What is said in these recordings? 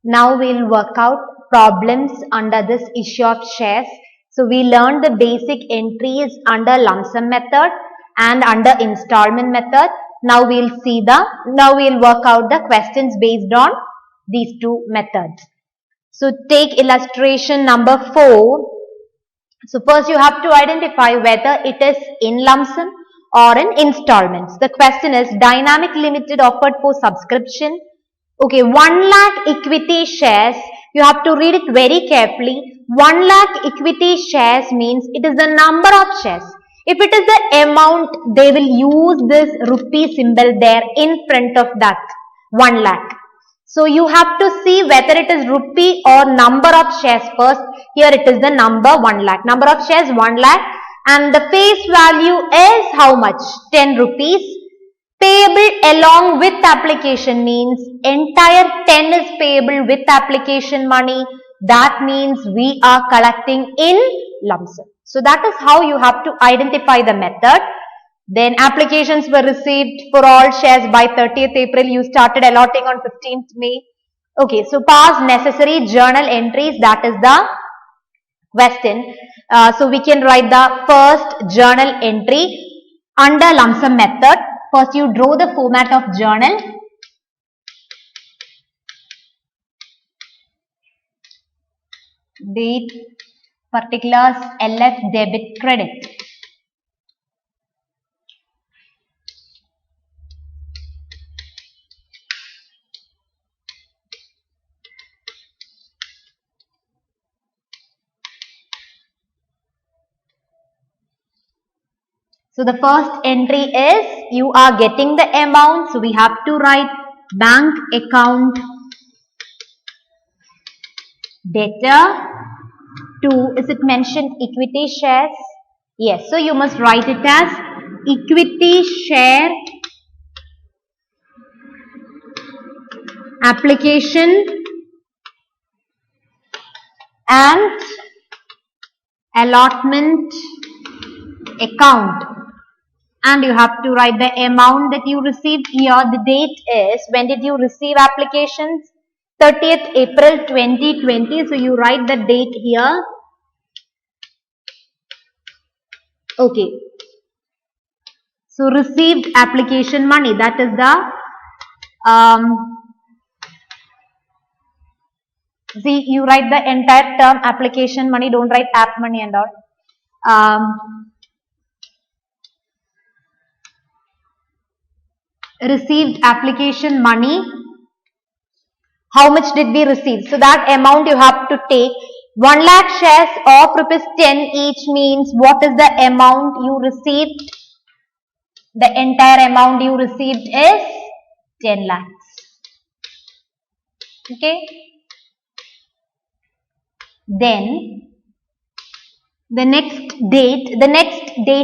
Now we'll work out problems under this issue of shares. So we learned the basic entries under lump sum method and under installment method. Now we'll work out the questions based on these two methods. So take illustration number 4. So first you have to identify whether it is in lump sum or in installments. The question is Dynamic Limited offered for subscription. Okay, 1 lakh equity shares. You have to read it very carefully. 1 lakh equity shares means it is the number of shares. If it is the amount, they will use this rupee symbol there in front of that 1 lakh. So you have to see whether it is rupee or number of shares first. Here it is the number 1 lakh. Number of shares 1 lakh and the face value is how much? 10 rupees. Payable along with application means entire 10 is payable with application money. That means we are collecting in lump sum. So that is how you have to identify the method. Then applications were received for all shares by 30th April. You started allotting on 15th May. Okay, so pass necessary journal entries. That is the question. So we can write the first journal entry under lump sum method. First you draw the format of journal. Date, particulars, LF, debit, credit. So the first entry is you are getting the amount. So we have to write bank account debtor to, is it mentioned equity shares? Yes. So you must write it as equity share application and allotment account. And you have to write the amount that you received here. The date is, when did you receive applications? 30th April 2020. So you write the date here. Okay. So received application money. That is the, see, you write the entire term application money. Don't write app money and all. Received application money. How much did we receive? So that amount you have to take. 1 lakh shares of rupees 10 each means what is the amount you received? The entire amount you received is 10 lakhs. Okay. Then the next date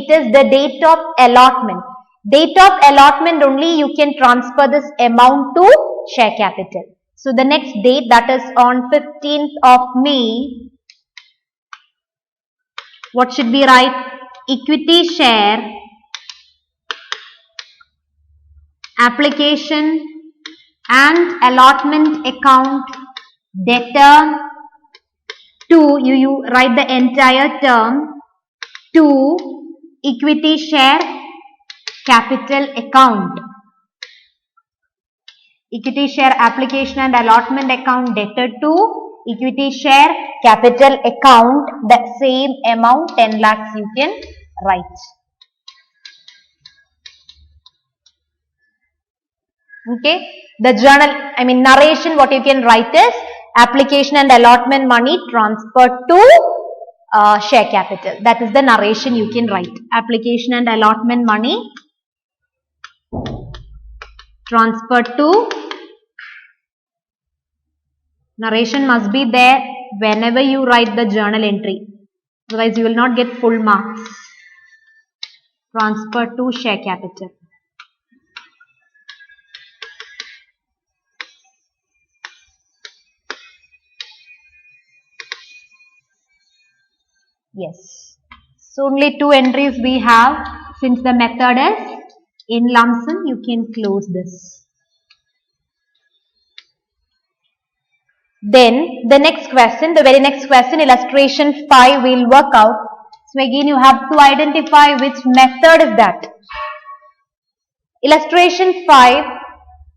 is the date of allotment. Date of allotment only you can transfer this amount to share capital. So the next date, that is on 15th of May. What should we write? Equity share application and allotment account debtor to, you write the entire term, to equity share capital account. Equity share application and allotment account debtor to equity share capital account, the same amount 10 lakhs you can write. Okay. The journal, narration, what you can write is application and allotment money transferred to share capital. That is the narration you can write. Application and allotment money transferred to, narration must be there whenever you write the journal entry. Otherwise you will not get full marks. Transferred to share capital. Yes. So only 2 entries we have. Since the method is in lump sum, you can close this. Then the next question, the very next question, illustration 5, we'll work out. So again you have to identify which method is that. Illustration 5,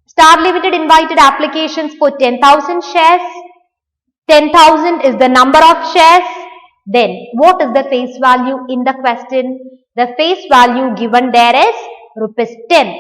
Star Limited invited applications for 10,000 shares. 10,000 is the number of shares. Then what is the face value in the question? The face value given there is rupees 10.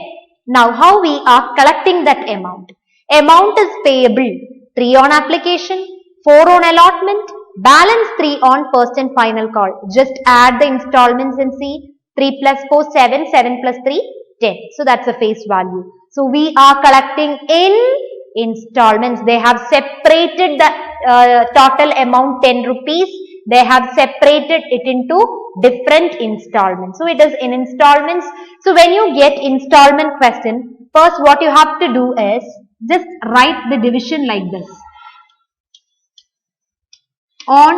Now how we are collecting that amount? Amount is payable 3 on application, 4 on allotment, balance 3 on first and final call. Just add the installments and see 3 plus 4, 7, 7 plus 3, 10. So that's the face value. So we are collecting in installments. They have separated the total amount 10 rupees. They have separated it into different installments. So it is in installments. So when you get installment question, first what you have to do is just write the division like this. On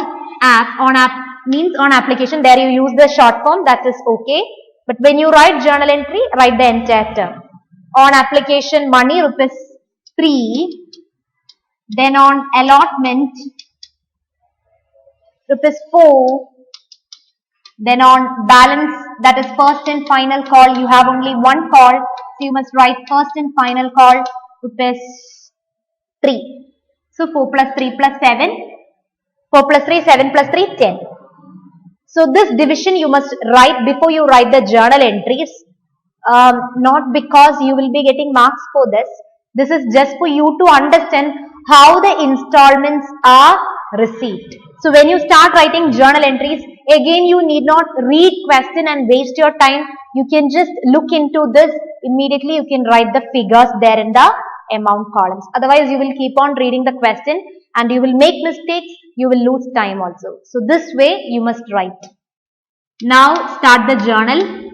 means on application, there you use the short form, that is okay. But when you write journal entry, write the entire term. On application money rupees 3, then on allotment rupees 4, then on balance, that is first and final call, you have only one call, so you must write first and final call rupees 3. So 4 plus 3 plus 7, 4 plus 3, 7 plus 3, 10. So this division you must write before you write the journal entries, not because you will be getting marks for this. This is just for you to understand how the installments are received. So when you start writing journal entries, again you need not read question and waste your time. You can just look into this immediately. You can write the figures there in the amount columns. Otherwise you will keep on reading the question and you will make mistakes. You will lose time also. So this way you must write. Now start the journal.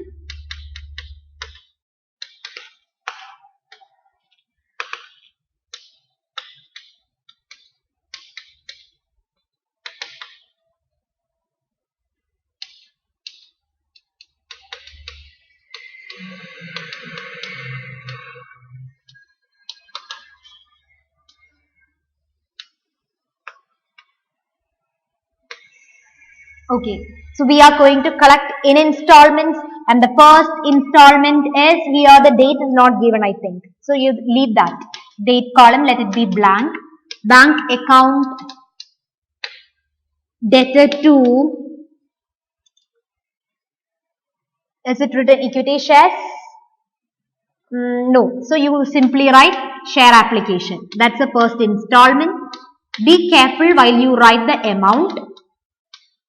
Okay, so we are going to collect in installments, and the first installment is here. The date is not given, I think. So you leave that date column, let it be blank. Bank account debtor to, is it written equity shares? No. So you will simply write share application. That's the first installment. Be careful while you write the amount.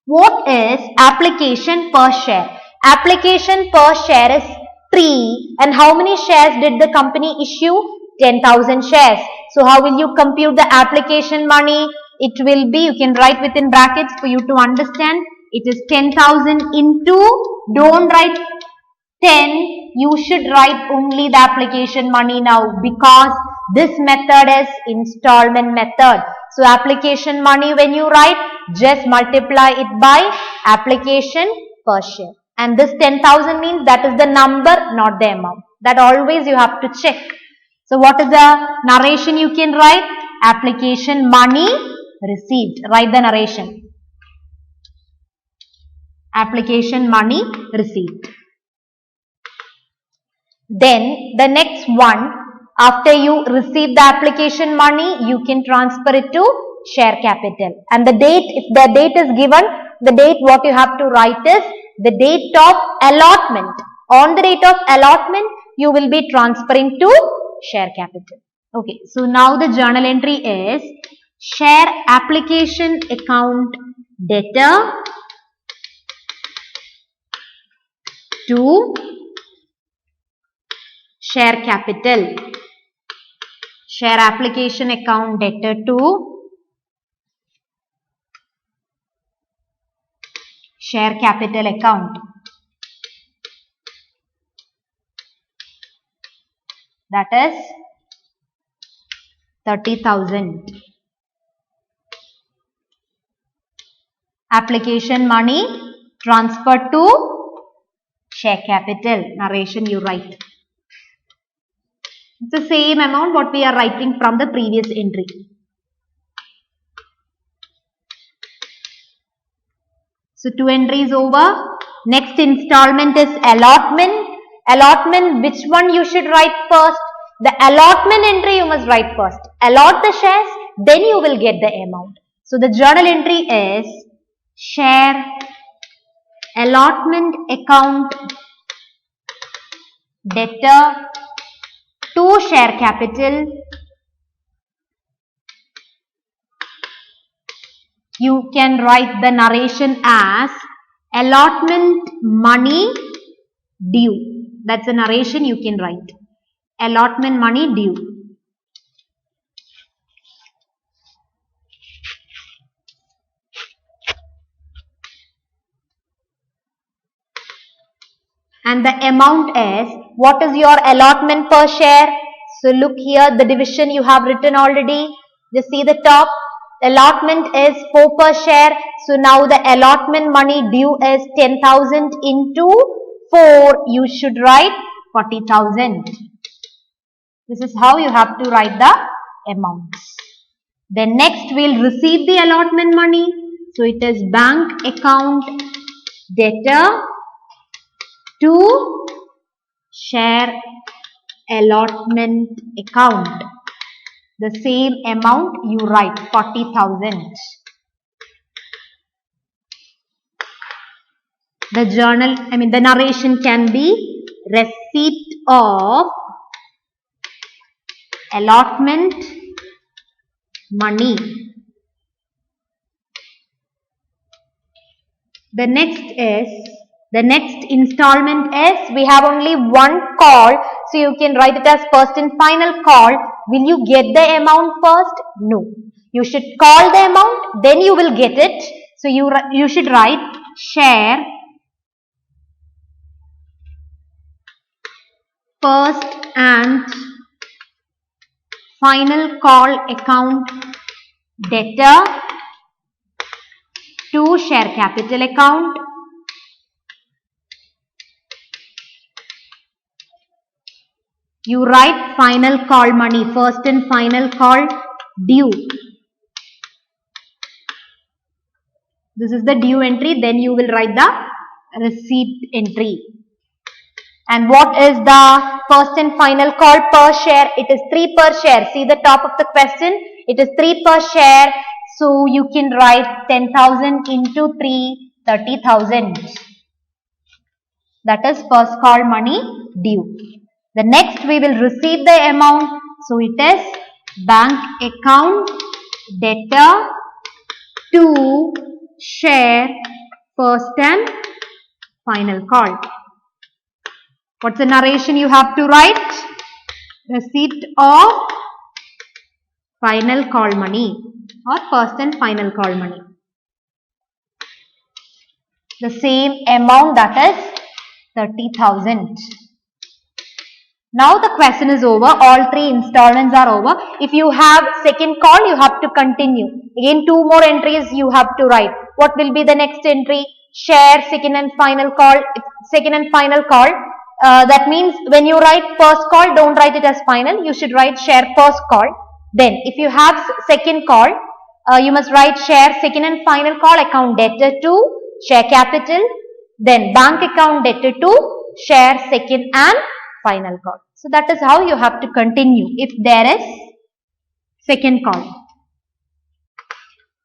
What is application per share? Application per share is 3. And how many shares did the company issue? 10,000 shares. So how will you compute the application money? It will be, you can write within brackets for you to understand. It is 10,000 into, don't write 10. You should write only the application money now, because this method is installment method. So application money, when you write, just multiply it by application per share. And this 10,000 means that is the number, not the amount. That always you have to check. So what is the narration you can write? Application money received. Write the narration. Application money received. Then the next one, after you receive the application money, you can transfer it to share capital. And the date, if the date is given, the date what you have to write is the date of allotment. On the date of allotment, you will be transferring to share capital. Okay, so now the journal entry is share application account debtor to share capital. Share application account debtor to share capital account. That is 30,000. Application money transferred to share capital. Narration you write. It's the same amount what we are writing from the previous entry. So 2 entries over. Next installment is allotment. Allotment, which one you should write first? The allotment entry you must write first. Allot the shares, then you will get the amount. So the journal entry is share allotment account debtor to share capital. You can write the narration as allotment money due. That's a narration you can write. Allotment money due. And the amount is, what is your allotment per share? So look here, the division you have written already. Just see the top. Allotment is 4 per share. So now the allotment money due is 10,000 into 4. You should write 40,000. This is how you have to write the amounts. Then next we'll receive the allotment money. So it is bank account debtor to share allotment account. The same amount you write 40,000. The narration can be receipt of allotment money. The next installment is, we have only one call, so you can write it as first and final call. Will you get the amount first? No. You should call the amount, then you will get it. So you should write share first and final call account debtor to share capital account. You write final call money, first and final call due. This is the due entry, then you will write the receipt entry. And what is the first and final call per share? It is 3 per share. See the top of the question, it is 3 per share. So you can write 10,000 into 3, 30,000. That is first call money due. The next we will receive the amount. So it is bank account debtor to share first and final call. What's the narration you have to write? Receipt of final call money or first and final call money. The same amount, that is 30,000. Now the question is over. All 3 installments are over. If you have second call, you have to continue. Again 2 more entries you have to write. What will be the next entry? Share second and final call. Second and final call. That means when you write first call, don't write it as final. You should write share first call. Then if you have second call, you must write share second and final call account debtor to share capital. Then bank account debtor to share second and final call. So that is how you have to continue if there is second call.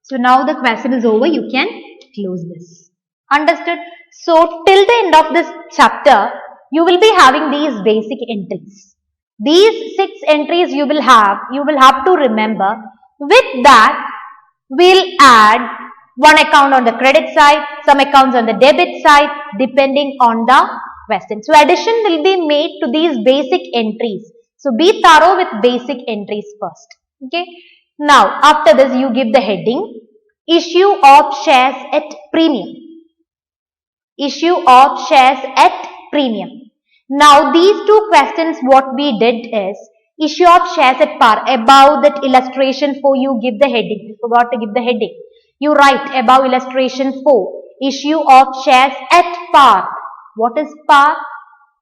So now the question is over. You can close this. Understood? So till the end of this chapter, you will be having these basic entries. These 6 entries you will have to remember. With that, we'll add one account on the credit side, some accounts on the debit side, depending on the question. So addition will be made to these basic entries. So be thorough with basic entries first. Okay. Now after this, you give the heading issue of shares at premium. Issue of shares at premium. Now these 2 questions, what we did is issue of shares at par. Above that illustration 4, you give the heading. You forgot to give the heading. You write above illustration 4, issue of shares at par. What is par?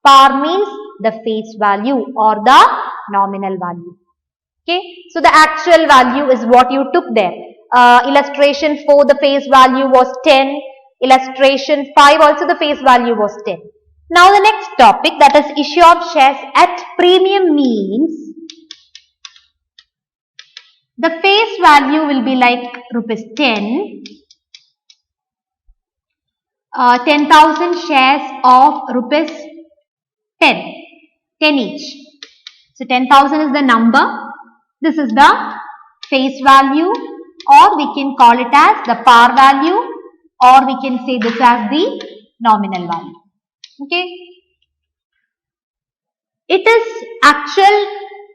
Par means the face value or the nominal value. Okay. So the actual value is what you took there. Illustration 4, the face value was 10. Illustration 5 also the face value was 10. Now the next topic, that is issue of shares at premium, means the face value will be like rupees 10. 10,000 shares of rupees 10 each. So 10,000 is the number. This is the face value, or we can call it as the par value, or we can say this as the nominal value. Okay. It is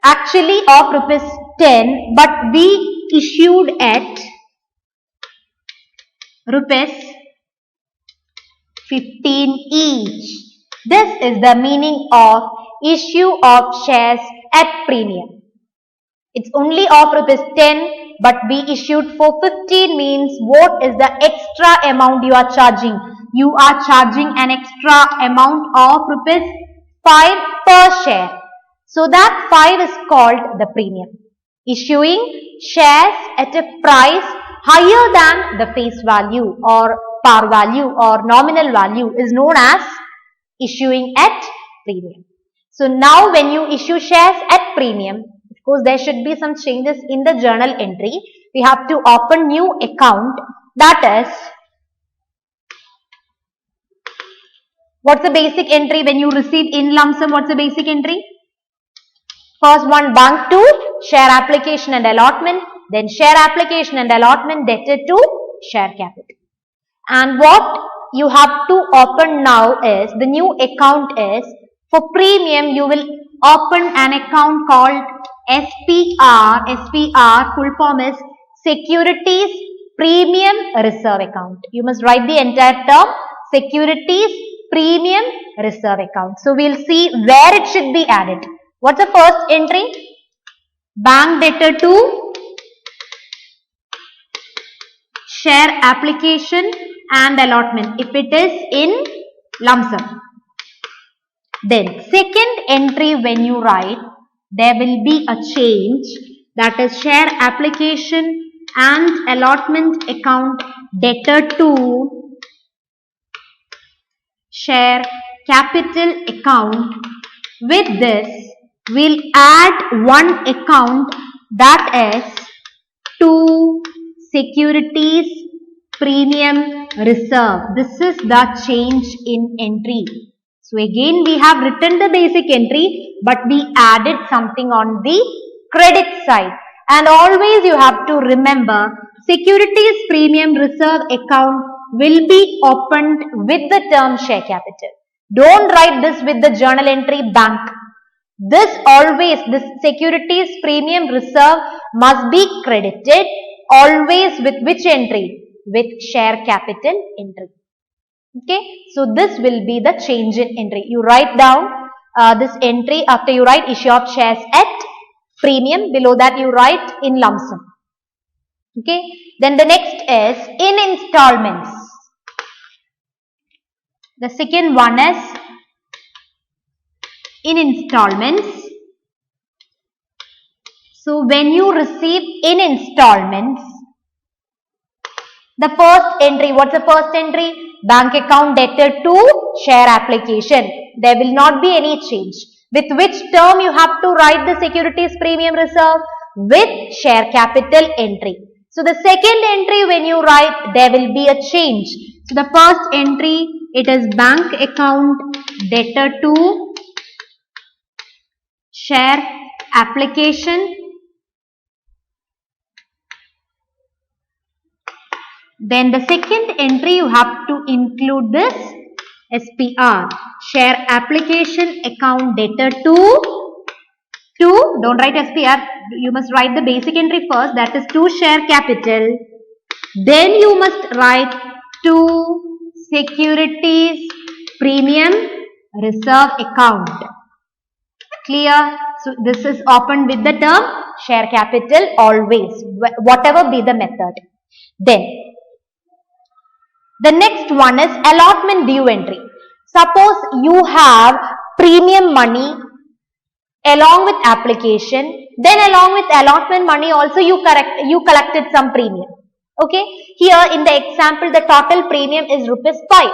actually of rupees 10, but we issued at rupees 15 each. This is the meaning of issue of shares at premium. It's only of rupees 10, but we issued for 15, means what is the extra amount you are charging? You are charging an extra amount of rupees 5 per share. So that 5 is called the premium. Issuing shares at a price higher than the face value or par value or nominal value is known as issuing at premium. So now when you issue shares at premium, of course there should be some changes in the journal entry. We have to open new account, that is, what's the basic entry when you receive in lump sum? What's the basic entry? First one, bank to share application and allotment, then share application and allotment debtor to share capital. And what you have to open now is, the new account is, for premium you will open an account called SPR. SPR full form is Securities Premium Reserve Account. You must write the entire term, Securities Premium Reserve Account. So we'll see where it should be added. What's the first entry? Bank debtor to share application and allotment if it is in lump sum. Then second entry when you write, there will be a change, that is share application and allotment account debtor to share capital account. With this, we'll add one account, that is to Securities Premium Reserve. This is the change in entry. So again we have written the basic entry, but we added something on the credit side. And always you have to remember, Securities Premium Reserve account will be opened with the term share capital. Don't write this with the journal entry bank. This Securities Premium Reserve must be credited always with which entry? With share capital entry. Okay, so this will be the change in entry. You write down this entry after you write issue of shares at premium. Below that you write in lump sum. Okay, then the next is in installments. The second one is in installments. So when you receive in installments, the first entry, what's the first entry? Bank account debtor to share application. There will not be any change. With which term you have to write the Securities Premium Reserve? With share capital entry. So the second entry when you write, there will be a change. So the first entry, it is bank account debtor to share application. Then the second entry you have to include this SPR, share application account debtor to, don't write SPR, you must write the basic entry first, that is to share capital. Then you must write to Securities Premium Reserve account. Clear? So this is opened with the term share capital always, whatever be the method. Then the next one is allotment due entry. Suppose you have premium money along with application, then along with allotment money also you collected some premium. Okay, here in the example, the total premium is rupees 5.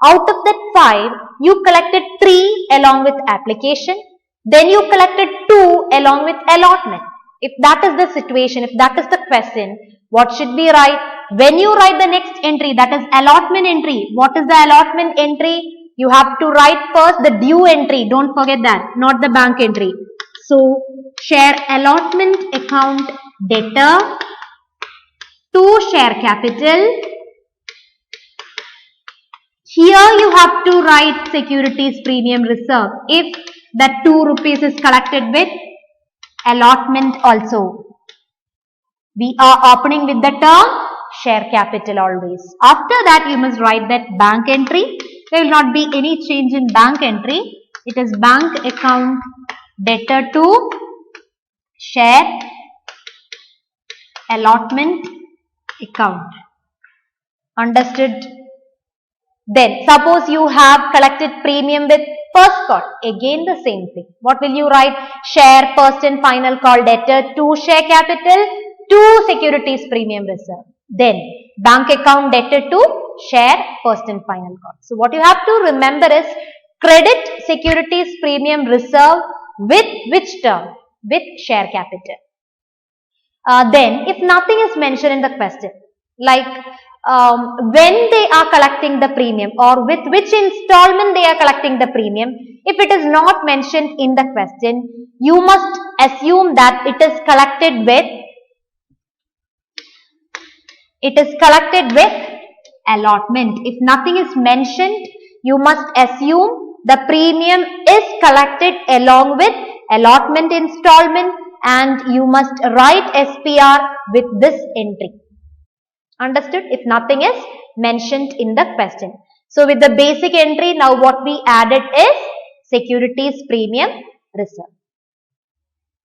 Out of that 5, you collected 3 along with application. Then you collected 2 along with allotment. If that is the situation, if that is the question, what should we write? When you write the next entry, that is allotment entry. What is the allotment entry? You have to write first the due entry. Don't forget that, not the bank entry. So, share allotment account debtor to share capital. Here you have to write securities premium reserve if that 2 rupees is collected with allotment also. We are opening with the term share capital always. After that you must write that bank entry. There will not be any change in bank entry. It is bank account debtor to share allotment account. Understood? Then suppose you have collected premium with first call. Again the same thing. What will you write? Share first and final call debtor to share capital to securities premium reserve. Then bank account debtor to share first and final call. So what you have to remember is credit securities premium reserve with which term? With share capital. Then if nothing is mentioned in the question, like when they are collecting the premium or with which installment they are collecting the premium, if it is not mentioned in the question, you must assume that it is collected with allotment. If nothing is mentioned, you must assume the premium is collected along with allotment installment, and you must write SPR with this entry. Understood? If nothing is mentioned in the question. So with the basic entry, now what we added is securities premium reserve.